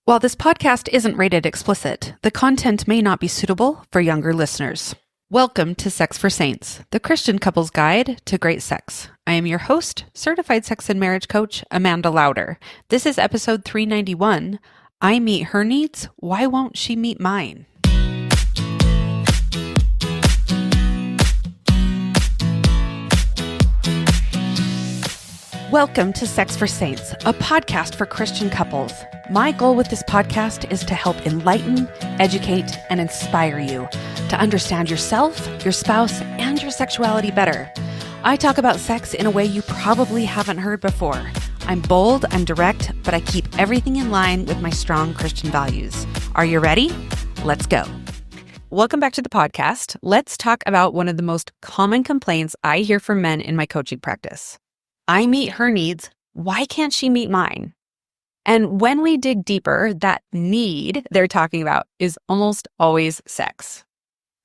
While this podcast isn't rated explicit, the content may not be suitable for younger listeners. Welcome to Sex for Saints, the Christian couple's guide to great sex. I am your host, certified sex and marriage coach, Amanda Lauder. This is episode 391, I Meet Her Needs, Why Won't She Meet Mine? Welcome to Sex for Saints, a podcast for Christian couples. My goal with this podcast is to help enlighten, educate, and inspire you to understand yourself, your spouse, and your sexuality better. I talk about sex in a way you probably haven't heard before. I'm bold, I'm direct, but I keep everything in line with my strong Christian values. Are you ready? Let's go. Welcome back to the podcast. Let's talk about one of the most common complaints I hear from men in my coaching practice. I meet her needs. Why can't she meet mine? And when we dig deeper, that need they're talking about is almost always sex.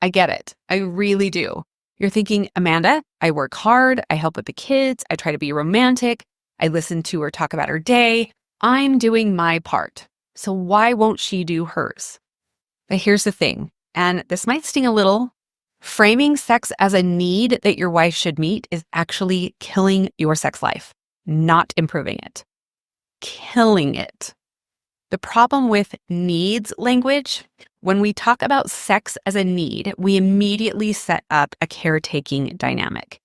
I get it. I really do. You're thinking, Amanda, I work hard. I help with the kids. I try to be romantic. I listen to her talk about her day. I'm doing my part. So why won't she do hers? But here's the thing, and this might sting a little. Framing sex as a need that your wife should meet is actually killing your sex life, not improving it. Killing it. The problem with needs language, when we talk about sex as a need, we immediately set up a caretaking dynamic.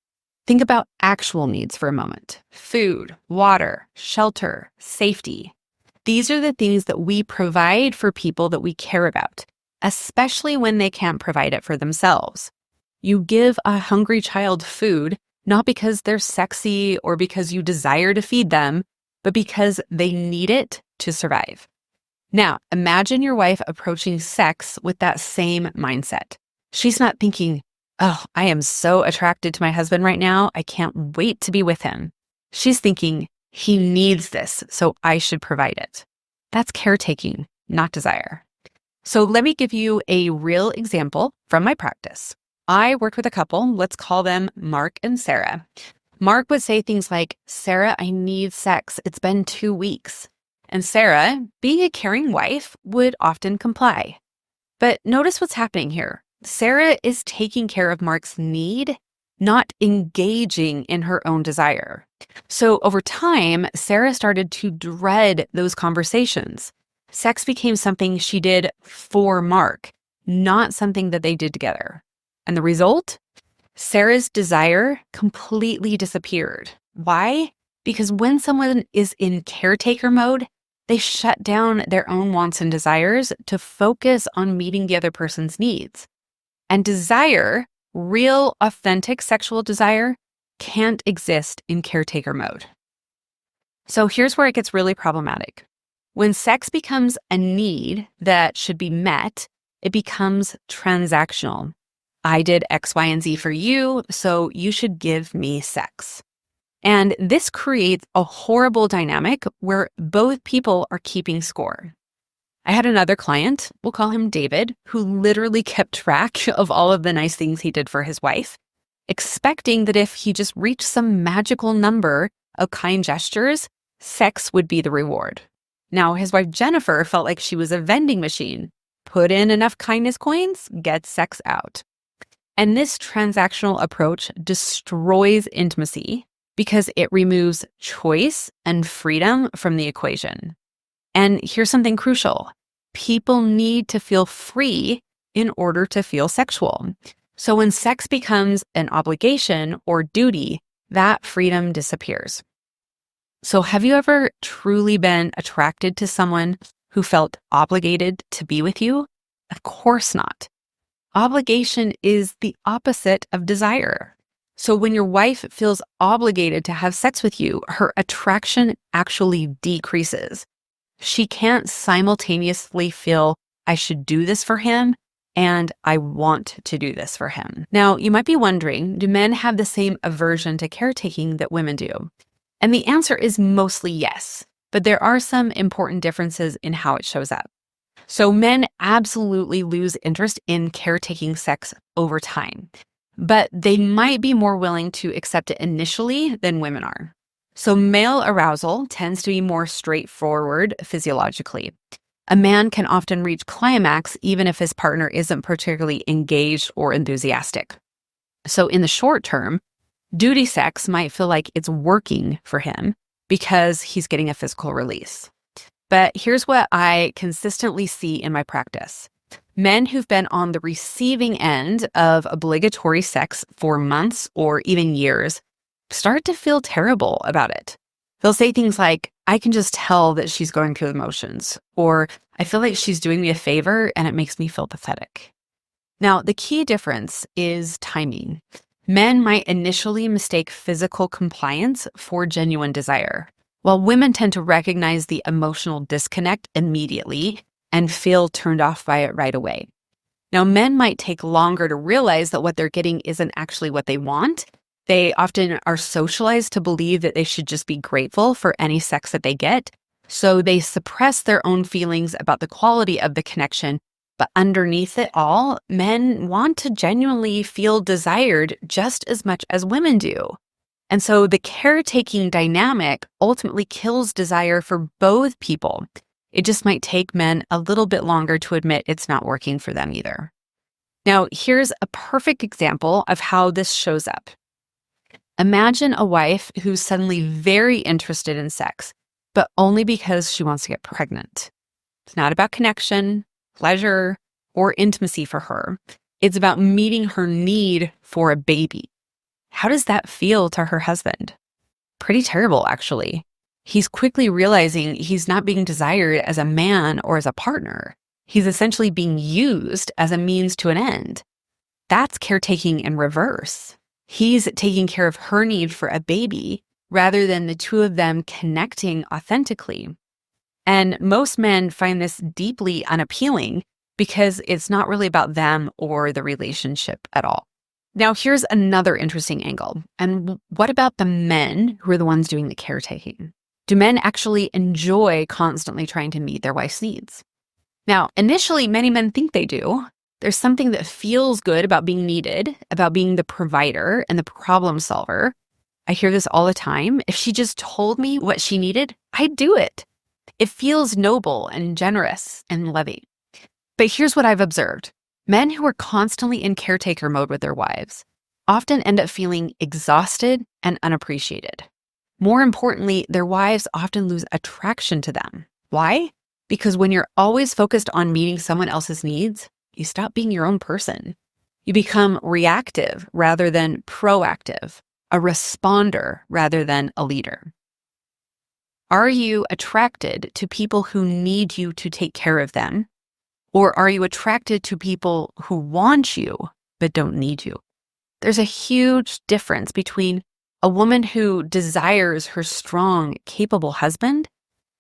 Think about actual needs for a moment. Food, water, shelter, safety. These are the things that we provide for people that we care about, especially when they can't provide it for themselves. You give a hungry child food, not because they're sexy or because you desire to feed them, but because they need it to survive. Now, imagine your wife approaching sex with that same mindset. She's not thinking, oh, I am so attracted to my husband right now. I can't wait to be with him. She's thinking, he needs this, so I should provide it. That's caretaking, not desire. So let me give you a real example from my practice. I worked with a couple, let's call them Mark and Sarah. Mark would say things like, Sarah, I need sex. It's been 2 weeks. And Sarah, being a caring wife, would often comply. But notice what's happening here. Sarah is taking care of Mark's need, not engaging in her own desire. So over time, Sarah started to dread those conversations. Sex became something she did for Mark, not something that they did together. And the result? Sarah's desire completely disappeared. Why? Because when someone is in caretaker mode, they shut down their own wants and desires to focus on meeting the other person's needs. And desire, real, authentic sexual desire, can't exist in caretaker mode. So here's where it gets really problematic. When sex becomes a need that should be met, it becomes transactional. I did X, Y, and Z for you, so you should give me sex. And this creates a horrible dynamic where both people are keeping score. I had another client, we'll call him David, who literally kept track of all of the nice things he did for his wife, expecting that if he just reached some magical number of kind gestures, sex would be the reward. Now, his wife Jennifer felt like she was a vending machine. Put in enough kindness coins, get sex out. And this transactional approach destroys intimacy because it removes choice and freedom from the equation. And here's something crucial. People need to feel free in order to feel sexual. So when sex becomes an obligation or duty, that freedom disappears. So have you ever truly been attracted to someone who felt obligated to be with you? Of course not. Obligation is the opposite of desire. So when your wife feels obligated to have sex with you, her attraction actually decreases. She can't simultaneously feel, I should do this for him, and I want to do this for him. Now, you might be wondering, do men have the same aversion to caretaking that women do? And the answer is mostly yes, but there are some important differences in how it shows up. So men absolutely lose interest in caretaking sex over time, but they might be more willing to accept it initially than women are. So male arousal tends to be more straightforward physiologically. A man can often reach climax even if his partner isn't particularly engaged or enthusiastic. So in the short term, duty sex might feel like it's working for him because he's getting a physical release. But here's what I consistently see in my practice. Men who've been on the receiving end of obligatory sex for months or even years start to feel terrible about it. They'll say things like, I can just tell that she's going through the motions, or I feel like she's doing me a favor and it makes me feel pathetic. Now, the key difference is timing. Men might initially mistake physical compliance for genuine desire, while women tend to recognize the emotional disconnect immediately and feel turned off by it right away. Now, men might take longer to realize that what they're getting isn't actually what they want. They often are socialized to believe that they should just be grateful for any sex that they get, so they suppress their own feelings about the quality of the connection. But underneath it all, men want to genuinely feel desired just as much as women do. And so the caretaking dynamic ultimately kills desire for both people. It just might take men a little bit longer to admit it's not working for them either. Now, here's a perfect example of how this shows up. Imagine a wife who's suddenly very interested in sex, but only because she wants to get pregnant. It's not about connection, pleasure, or intimacy for her. It's about meeting her need for a baby. How does that feel to her husband? Pretty terrible, actually. He's quickly realizing he's not being desired as a man or as a partner. He's essentially being used as a means to an end. That's caretaking in reverse. He's taking care of her need for a baby rather than the two of them connecting authentically. And most men find this deeply unappealing because it's not really about them or the relationship at all. Now, here's another interesting angle. And what about the men who are the ones doing the caretaking? Do men actually enjoy constantly trying to meet their wife's needs? Now, initially, many men think they do. There's something that feels good about being needed, about being the provider and the problem solver. I hear this all the time. If she just told me what she needed, I'd do it. It feels noble and generous and loving. But here's what I've observed. Men who are constantly in caretaker mode with their wives often end up feeling exhausted and unappreciated. More importantly, their wives often lose attraction to them. Why? Because when you're always focused on meeting someone else's needs, you stop being your own person. You become reactive rather than proactive, a responder rather than a leader. Are you attracted to people who need you to take care of them? Or are you attracted to people who want you but don't need you? There's a huge difference between a woman who desires her strong, capable husband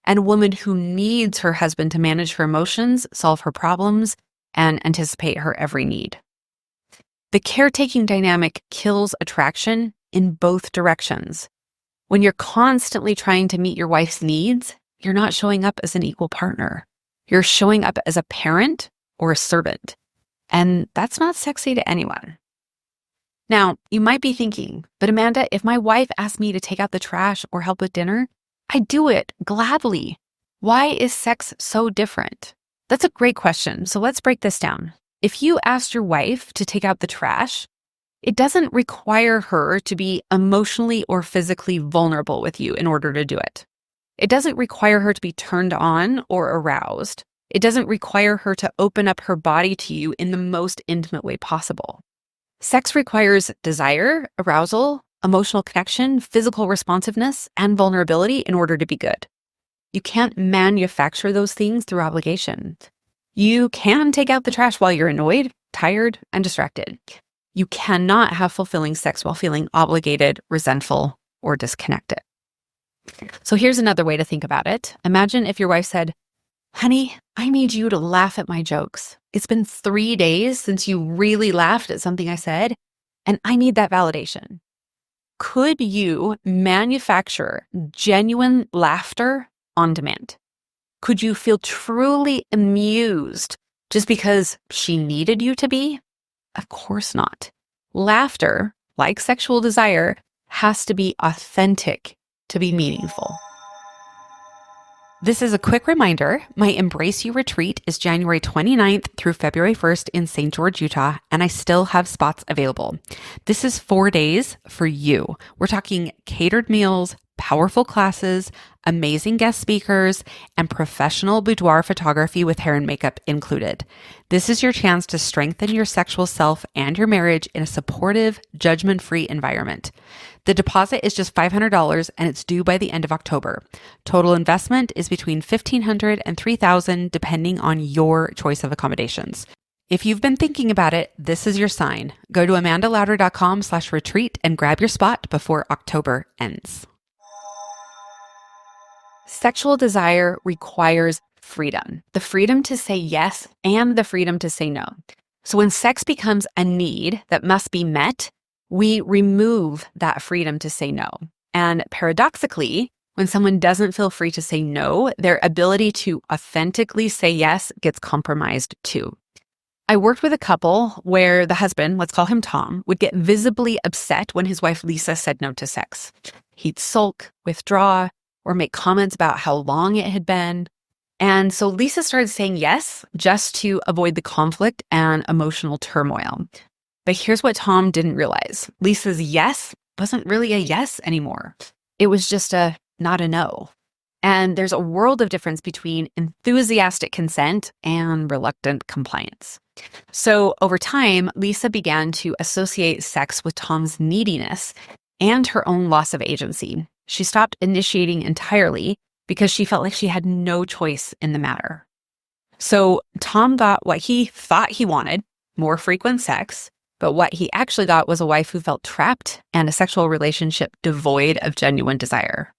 and a woman who needs her husband to manage her emotions, solve her problems, and anticipate her every need. The caretaking dynamic kills attraction in both directions. When you're constantly trying to meet your wife's needs, you're not showing up as an equal partner. You're showing up as a parent or a servant. And that's not sexy to anyone. Now, you might be thinking, but Amanda, if my wife asked me to take out the trash or help with dinner, I'd do it gladly. Why is sex so different? That's a great question. So let's break this down. If you asked your wife to take out the trash, it doesn't require her to be emotionally or physically vulnerable with you in order to do it. It doesn't require her to be turned on or aroused. It doesn't require her to open up her body to you in the most intimate way possible. Sex requires desire, arousal, emotional connection, physical responsiveness, and vulnerability in order to be good. You can't manufacture those things through obligation. You can take out the trash while you're annoyed, tired, and distracted. You cannot have fulfilling sex while feeling obligated, resentful, or disconnected. So here's another way to think about it. Imagine if your wife said, honey, I need you to laugh at my jokes. It's been 3 days since you really laughed at something I said, and I need that validation. Could you manufacture genuine laughter on demand? Could you feel truly amused just because she needed you to be? Of course not. Laughter, like sexual desire, has to be authentic to be meaningful. This is a quick reminder. My Embrace You retreat is January 29th through February 1st in St. George, Utah, and I still have spots available. This is 4 days for you. We're talking catered meals, powerful classes, amazing guest speakers, and professional boudoir photography with hair and makeup included. This is your chance to strengthen your sexual self and your marriage in a supportive, judgment-free environment. The deposit is just $500 and it's due by the end of October. Total investment is between $1,500 and $3,000 depending on your choice of accommodations. If you've been thinking about it, this is your sign. Go to amandalauder.com/retreat and grab your spot before October ends. Sexual desire requires freedom, the freedom to say yes and the freedom to say no. So when sex becomes a need that must be met, we remove that freedom to say no. And paradoxically, when someone doesn't feel free to say no, their ability to authentically say yes gets compromised too. I worked with a couple where the husband, let's call him Tom, would get visibly upset when his wife Lisa said no to sex. He'd sulk, withdraw, or make comments about how long it had been. And so Lisa started saying yes just to avoid the conflict and emotional turmoil. But here's what Tom didn't realize. Lisa's yes wasn't really a yes anymore. It was just not a no. And there's a world of difference between enthusiastic consent and reluctant compliance. So over time, Lisa began to associate sex with Tom's neediness and her own loss of agency. She stopped initiating entirely because she felt like she had no choice in the matter. So Tom got what he thought he wanted, more frequent sex, but what he actually got was a wife who felt trapped and a sexual relationship devoid of genuine desire.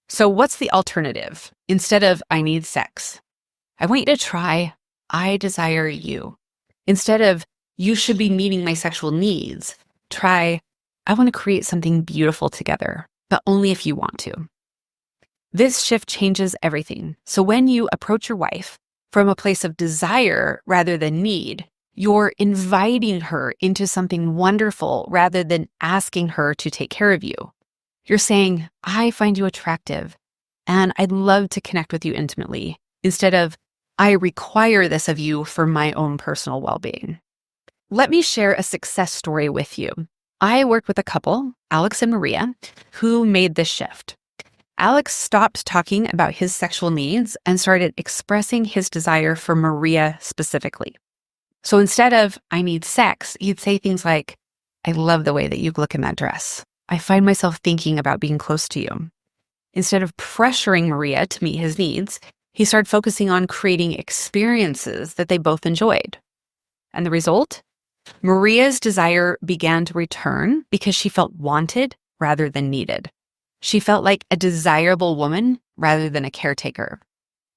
So what's the alternative? Instead of I need sex, I want you to try I desire you. Instead of you should be meeting my sexual needs, try I want to create something beautiful together, but only if you want to. This shift changes everything. So when you approach your wife from a place of desire rather than need, you're inviting her into something wonderful rather than asking her to take care of you. You're saying, I find you attractive and I'd love to connect with you intimately, instead of I require this of you for my own personal well-being. Let me share a success story with you. I worked with a couple, Alex and Maria, who made this shift. Alex stopped talking about his sexual needs and started expressing his desire for Maria specifically. So instead of, I need sex, he'd say things like, I love the way that you look in that dress. I find myself thinking about being close to you. Instead of pressuring Maria to meet his needs, he started focusing on creating experiences that they both enjoyed. And the result? Maria's desire began to return because she felt wanted rather than needed. She felt like a desirable woman rather than a caretaker.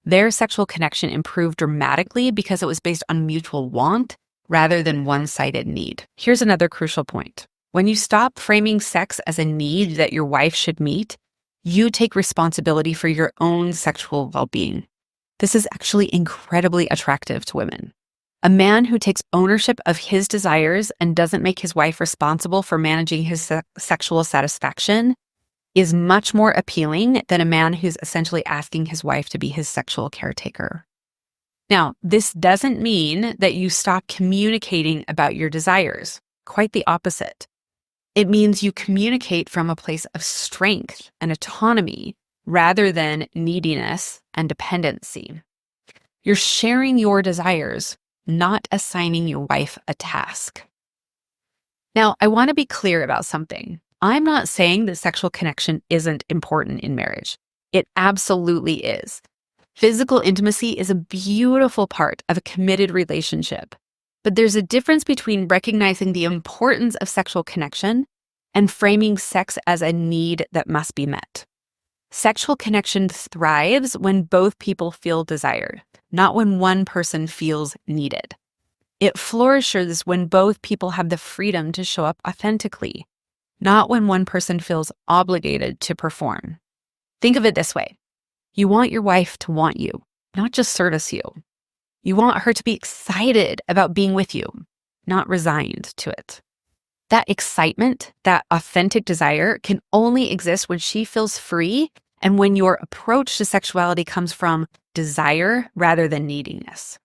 Their sexual connection improved dramatically because it was based on mutual want rather than one-sided need. Here's another crucial point. When you stop framing sex as a need that your wife should meet, you take responsibility for your own sexual well-being. This is actually incredibly attractive to women. A man who takes ownership of his desires and doesn't make his wife responsible for managing his sexual satisfaction is much more appealing than a man who's essentially asking his wife to be his sexual caretaker. Now, this doesn't mean that you stop communicating about your desires. Quite the opposite. It means you communicate from a place of strength and autonomy rather than neediness and dependency. You're sharing your desires, not assigning your wife a task. Now, I want to be clear about something. I'm not saying that sexual connection isn't important in marriage. It absolutely is. Physical intimacy is a beautiful part of a committed relationship, but there's a difference between recognizing the importance of sexual connection and framing sex as a need that must be met. Sexual connection thrives when both people feel desired, not when one person feels needed. It flourishes when both people have the freedom to show up authentically, not when one person feels obligated to perform. Think of it this way. You want your wife to want you, not just service you. You want her to be excited about being with you, not resigned to it. That excitement, that authentic desire can only exist when she feels free and when your approach to sexuality comes from desire rather than neediness.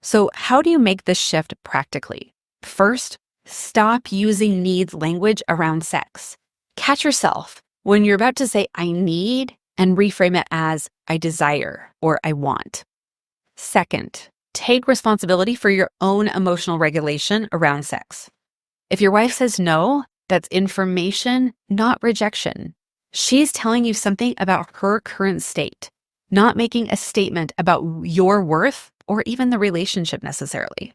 So how do you make this shift practically? First, stop using needs language around sex. Catch yourself when you're about to say, I need, and reframe it as I desire or I want. Second, take responsibility for your own emotional regulation around sex. If your wife says no, that's information, not rejection. She's telling you something about her current state, not making a statement about your worth or even the relationship necessarily.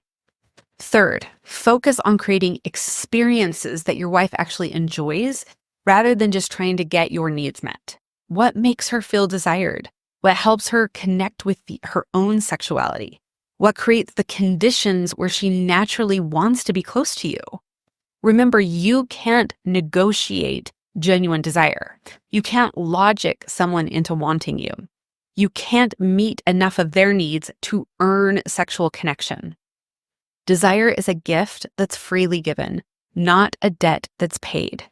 Third, focus on creating experiences that your wife actually enjoys rather than just trying to get your needs met. What makes her feel desired? What helps her connect with her own sexuality? What creates the conditions where she naturally wants to be close to you? Remember, you can't negotiate genuine desire. You can't logic someone into wanting you. You can't meet enough of their needs to earn sexual connection. Desire is a gift that's freely given, not a debt that's paid.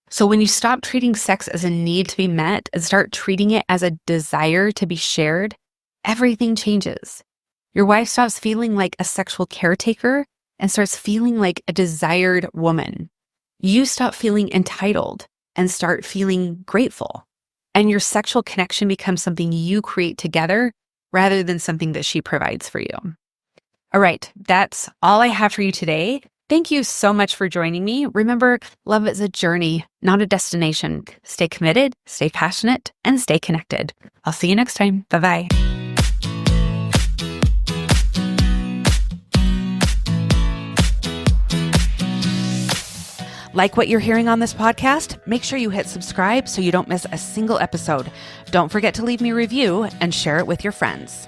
So when you stop treating sex as a need to be met and start treating it as a desire to be shared, everything changes. Your wife stops feeling like a sexual caretaker and starts feeling like a desired woman. You stop feeling entitled and start feeling grateful. And your sexual connection becomes something you create together rather than something that she provides for you. All right, that's all I have for you today. Thank you so much for joining me. Remember, love is a journey, not a destination. Stay committed, stay passionate, and stay connected. I'll see you next time. Bye-bye. Like what you're hearing on this podcast? Make sure you hit subscribe so you don't miss a single episode. Don't forget to leave me a review and share it with your friends.